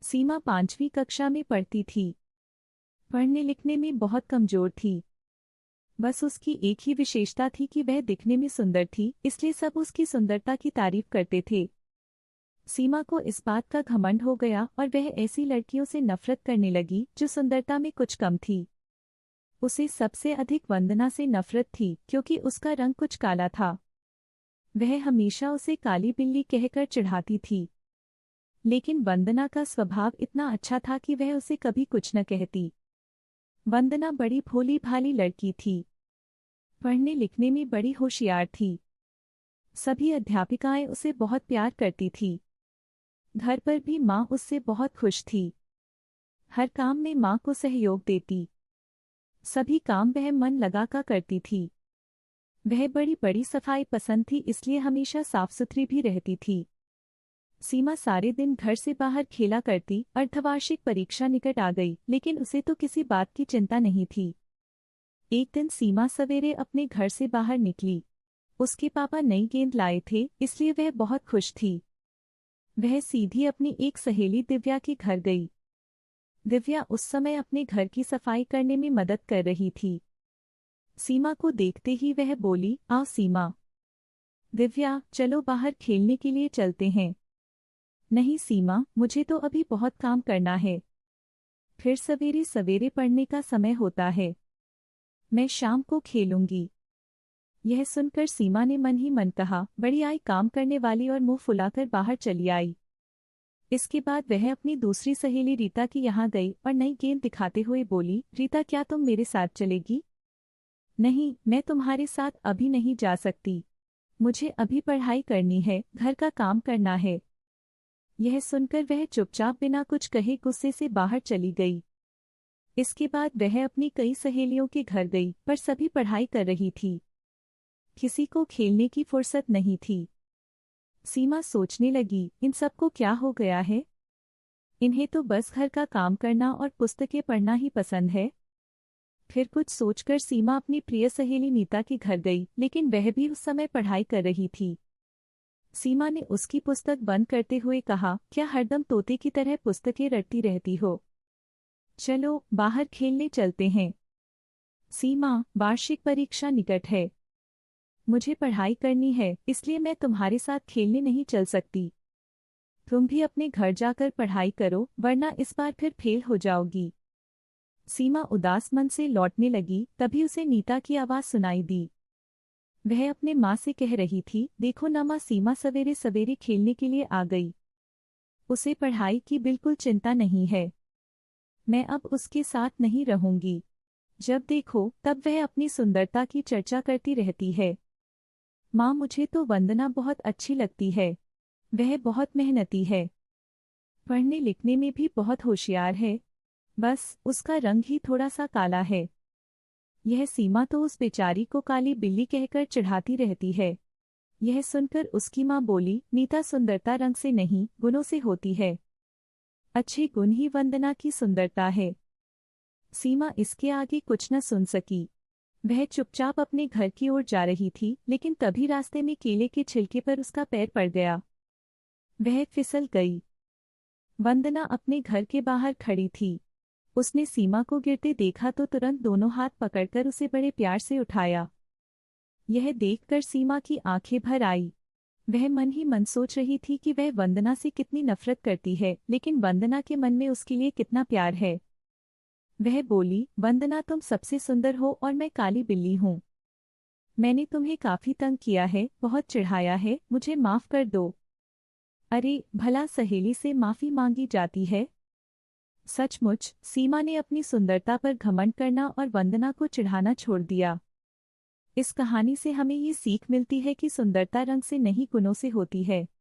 सीमा 5वीं कक्षा में पढ़ती थी। पढ़ने लिखने में बहुत कमजोर थी। बस उसकी एक ही विशेषता थी कि वह दिखने में सुंदर थी, इसलिए सब उसकी सुंदरता की तारीफ करते थे। सीमा को इस बात का घमंड हो गया और वह ऐसी लड़कियों से नफरत करने लगी जो सुंदरता में कुछ कम थी। उसे सबसे अधिक वंदना से नफरत थी क्योंकि उसका रंग कुछ काला था। वह हमेशा उसे काली बिल्ली कहकर चिढ़ाती थी। लेकिन वंदना का स्वभाव इतना अच्छा था कि वह उसे कभी कुछ न कहती। वंदना बड़ी भोली भाली लड़की थी। पढ़ने लिखने में बड़ी होशियार थी। सभी अध्यापिकाएं उसे बहुत प्यार करती थी। घर पर भी माँ उससे बहुत खुश थी। हर काम में माँ को सहयोग देती। सभी काम वह मन लगाकर करती थी। वह बड़ी बड़ी सफाई पसंद थी, इसलिए हमेशा साफ सुथरी भी रहती थी। सीमा सारे दिन घर से बाहर खेला करती। अर्धवार्षिक परीक्षा निकट आ गई, लेकिन उसे तो किसी बात की चिंता नहीं थी। एक दिन सीमा सवेरे अपने घर से बाहर निकली। उसके पापा नई गेंद लाए थे, इसलिए वह बहुत खुश थी। वह सीधी अपनी एक सहेली दिव्या के घर गई। दिव्या उस समय अपने घर की सफाई करने में मदद कर रही थी। सीमा को देखते ही वह बोली, आओ सीमा। दिव्या, चलो बाहर खेलने के लिए चलते हैं। नहीं सीमा, मुझे तो अभी बहुत काम करना है। फिर सवेरे सवेरे पढ़ने का समय होता है। मैं शाम को खेलूंगी। यह सुनकर सीमा ने मन ही मन कहा, बड़ी आई काम करने वाली, और मुंह फुलाकर बाहर चली आई। इसके बाद वह अपनी दूसरी सहेली रीता की यहाँ गई और नई गेंद दिखाते हुए बोली, रीता, क्या तुम मेरे साथ चलेगी? नहीं, मैं तुम्हारे साथ अभी नहीं जा सकती। मुझे अभी पढ़ाई करनी है, घर का काम करना है। यह सुनकर वह चुपचाप बिना कुछ कहे गुस्से से बाहर चली गई। इसके बाद वह अपनी कई सहेलियों के घर गई, पर सभी पढ़ाई कर रही थी। किसी को खेलने की फुर्सत नहीं थी। सीमा सोचने लगी, इन सबको क्या हो गया है? इन्हें तो बस घर का काम करना और पुस्तकें पढ़ना ही पसंद है। फिर कुछ सोचकर सीमा अपनी प्रिय सहेली नीता के घर गई, लेकिन वह भी उस समय पढ़ाई कर रही थी। सीमा ने उसकी पुस्तक बंद करते हुए कहा, क्या हरदम तोते की तरह पुस्तकें रटती रहती हो? चलो बाहर खेलने चलते हैं। सीमा, वार्षिक परीक्षा निकट है। मुझे पढ़ाई करनी है, इसलिए मैं तुम्हारे साथ खेलने नहीं चल सकती। तुम भी अपने घर जाकर पढ़ाई करो, वरना इस बार फिर फेल हो जाओगी। सीमा उदास मन से लौटने लगी, तभी उसे नीता की आवाज़ सुनाई दी। वह अपने माँ से कह रही थी, देखो ना माँ, सीमा सवेरे सवेरे खेलने के लिए आ गई। उसे पढ़ाई की बिल्कुल चिंता नहीं है। मैं अब उसके साथ नहीं रहूंगी। जब देखो तब वह अपनी सुंदरता की चर्चा करती रहती है। माँ, मुझे तो वंदना बहुत अच्छी लगती है। वह बहुत मेहनती है। पढ़ने लिखने में भी बहुत होशियार है। बस उसका रंग ही थोड़ा सा काला है। यह सीमा तो उस बेचारी को काली बिल्ली कहकर चिढ़ाती रहती है। यह सुनकर उसकी माँ बोली, नीता, सुंदरता रंग से नहीं, गुणों से होती है। अच्छे गुण ही वंदना की सुंदरता है। सीमा इसके आगे कुछ न सुन सकी। वह चुपचाप अपने घर की ओर जा रही थी, लेकिन तभी रास्ते में केले के छिलके पर उसका पैर पड़ गया। वह फिसल गई। वंदना अपने घर के बाहर खड़ी थी। उसने सीमा को गिरते देखा तो तुरंत दोनों हाथ पकड़कर उसे बड़े प्यार से उठाया। यह देखकर सीमा की आंखें भर आई। वह मन ही मन सोच रही थी कि वह वंदना से कितनी नफरत करती है, लेकिन वंदना के मन में उसके लिए कितना प्यार है। वह बोली, वंदना, तुम सबसे सुंदर हो और मैं काली बिल्ली हूँ। मैंने तुम्हें काफी तंग किया है, बहुत चिढ़ाया है, मुझे माफ कर दो। अरे भला सहेली से माफी मांगी जाती है? सचमुच सीमा ने अपनी सुंदरता पर घमंड करना और वंदना को चिढ़ाना छोड़ दिया। इस कहानी से हमें ये सीख मिलती है कि सुंदरता रंग से नहीं, गुणों से होती है।